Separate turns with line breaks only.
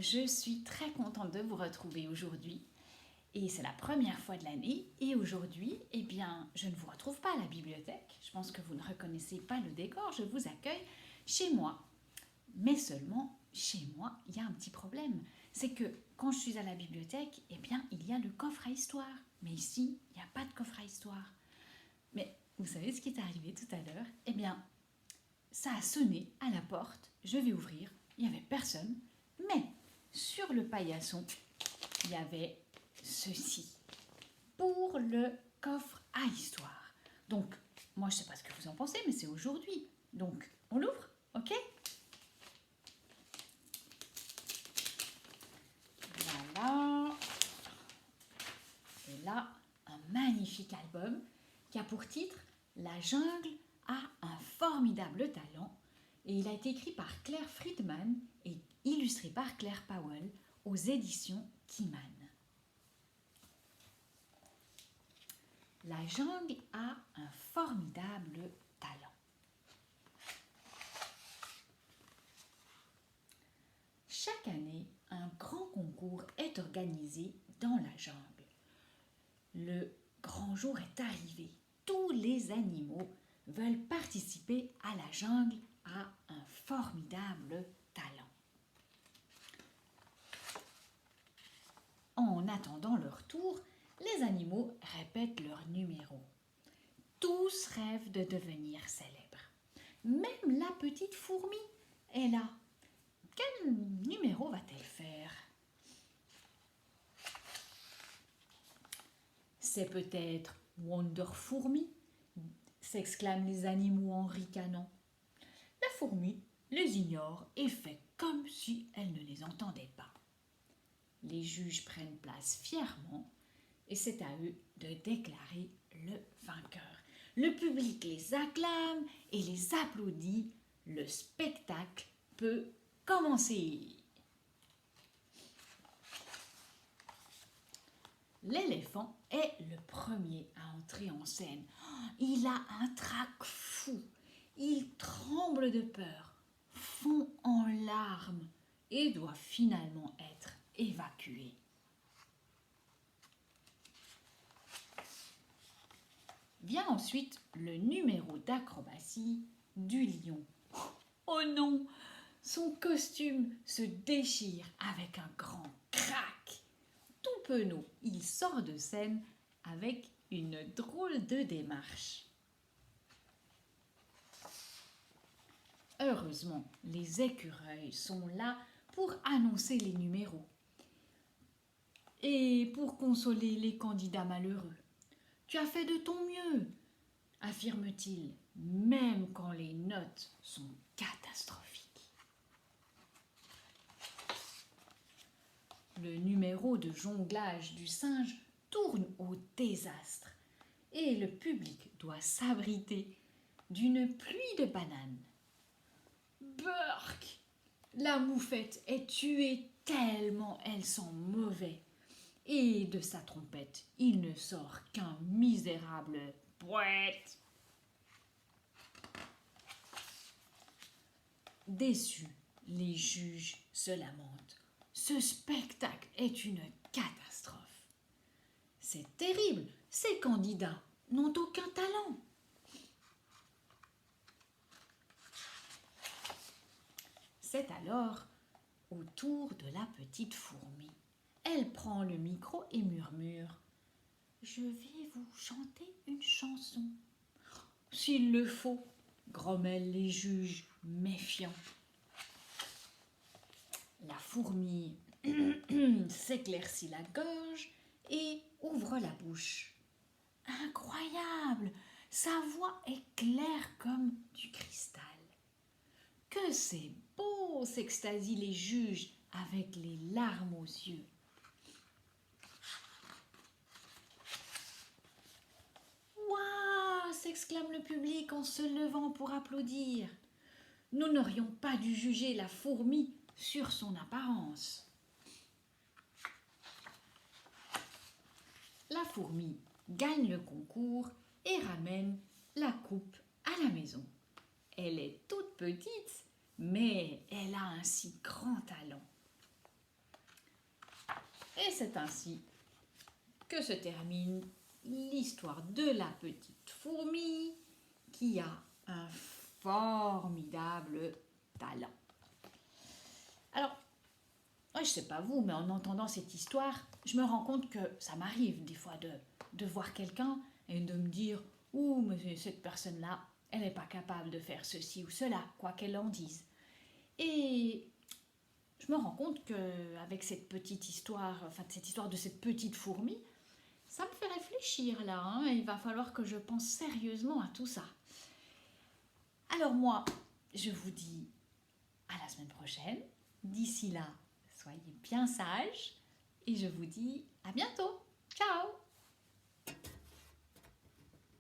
je suis très contente de vous retrouver aujourd'hui. Et c'est la première fois de l'année. Et aujourd'hui, eh bien, je ne vous retrouve pas à la bibliothèque. Je pense que vous ne reconnaissez pas le décor. Je vous accueille chez moi. Mais seulement, chez moi, il y a un petit problème. C'est que quand je suis à la bibliothèque, eh bien, il y a le coffre à histoire. Mais ici, il n'y a pas de coffre à histoire. Mais vous savez ce qui est arrivé tout à l'heure? Eh bien, ça a sonné à la porte. Je vais ouvrir. Il n'y avait personne. Mais sur le paillasson, il y avait ceci pour le coffre à histoire. Donc, moi, je ne sais pas ce que vous en pensez, mais c'est aujourd'hui. Donc, on l'ouvre, ok? Voilà. Et là, un magnifique album qui a pour titre La jungle a un formidable talent. Et il a été écrit par Claire Friedman et illustré par Claire Powell aux éditions Kiman. La jungle a un formidable talent. Chaque année, un grand concours est organisé dans la jungle. Le grand jour est arrivé. Tous les animaux veulent participer à la jungle à un formidable talent. En attendant leur tour, les animaux répètent leur numéro. Tous rêvent de devenir célèbres. Même la petite fourmi est là. Quel numéro va-t-elle faire? C'est peut-être Wonder Fourmi, s'exclament les animaux en ricanant. La fourmi les ignore et fait comme si elle ne les entendait pas. Les juges prennent place fièrement et c'est à eux de déclarer le vainqueur. Le public les acclame et les applaudit. Le spectacle peut commencer. L'éléphant est le premier à entrer en scène. Il a un trac fou. Il tremble de peur, fond en larmes et doit finalement être évacué. Vient ensuite le numéro d'acrobatie du lion. Oh non! Son costume se déchire avec un grand crac. Tout penaud, il sort de scène avec une drôle de démarche. Heureusement, les écureuils sont là pour annoncer les numéros et pour consoler les candidats malheureux. Tu as fait de ton mieux, affirme-t-il, même quand les notes sont catastrophiques. Le numéro de jonglage du singe tourne au désastre et le public doit s'abriter d'une pluie de bananes. Burk! La moufette est tuée tellement elle sent mauvais. Et de sa trompette, il ne sort qu'un misérable pouet. Déçus, les juges se lamentent. Ce spectacle est une catastrophe. C'est terrible, ces candidats n'ont aucun talent. C'est alors au tour de la petite fourmi. Elle prend le micro et murmure « Je vais vous chanter une chanson. »« S'il le faut, » grommellent les juges méfiants. La fourmi s'éclaircit la gorge et ouvre la bouche. Incroyable! Sa voix est claire comme du cristal. Que c'est beau! S'extasient les juges avec les larmes aux yeux. Waouh! S'exclame le public en se levant pour applaudir. Nous n'aurions pas dû juger la fourmi sur son apparence. La fourmi gagne le concours et ramène la coupe à la maison. Elle est toute petite, mais elle a un si grand talent. Et c'est ainsi que se termine l'histoire de la petite fourmi qui a un formidable talent. Alors, moi, je ne sais pas vous, mais en entendant cette histoire, je me rends compte que ça m'arrive des fois de voir quelqu'un et de me dire « Ouh, mais cette personne-là, elle n'est pas capable de faire ceci ou cela, quoi qu'elle en dise. » Et je me rends compte qu'avec cette petite histoire, enfin cette histoire de cette petite fourmi, ça me fait réfléchir là, hein, et il va falloir que je pense sérieusement à tout ça. Alors moi, je vous dis à la semaine prochaine. D'ici là, soyez bien sages et je vous dis à bientôt. Ciao!